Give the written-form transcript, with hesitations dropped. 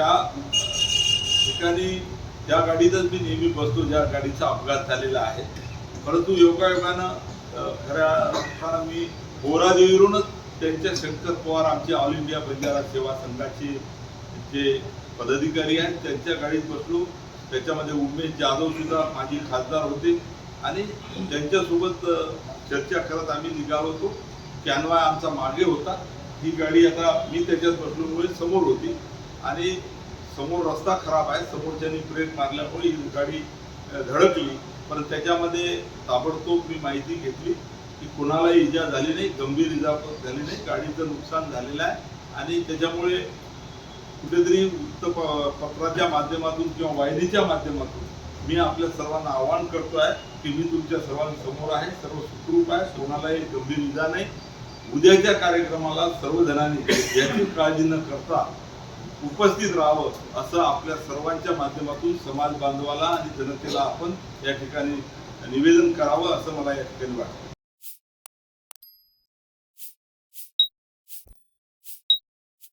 त्या ठिकाणी ज्या गाडीतच मी नेहमी बसतो, ज्या गाडीचा अपघात झालेला आहे, परंतु योगायोगानं खऱ्या अर्थानं मी बोरादेवीवरूनच त्यांच्या शंकर पवार आमचे ऑल इंडिया बंजारा सेवा संघाचे जे पदाधिकारी आहेत त्यांच्या गाडीत बसलो. त्याच्यामध्ये उमेश जाधव सुद्धा माजी खासदार होते आणि त्यांच्यासोबत चर्चा करत आम्ही निघालो होतो. कॅनवा आमचा मागे होता. ही गाडी आता मी त्याच्यात बसल्यामुळे समोर होती आणि समोर रस्ता खराब आहे, समोरच्यानी ब्रेक मारल्यामुळे ही गाडी धडकली. पण त्याच्यामध्ये ताबडतोब मी माहिती घेतली की कुणालाही इजा झाली नाही, गंभीर इजा झाली नाही, गाडीचं नुकसान झालेलं आहे. आणि त्याच्यामुळे कुठेतरी वृत्तपत्राच्या माध्यमातून किंवा वाहिनीच्या माध्यमातून मी आपल्या सर्वांना आवाहन करतो आहे की मी तुमच्या सर्वांसमोर आहे, सर्व सुखरूप आहे, कोणालाही गंभीर इजा नाही. उद्याच्या कार्यक्रमाला सर्वजणांनी याची काळजी न करता उपस्थित राहावं असं आपल्या सर्वांच्या माध्यमातून समाज बांधवाला आणि जनतेला आपण या ठिकाणी निवेदन करावं असं मला या ठिकाणी वाटतं.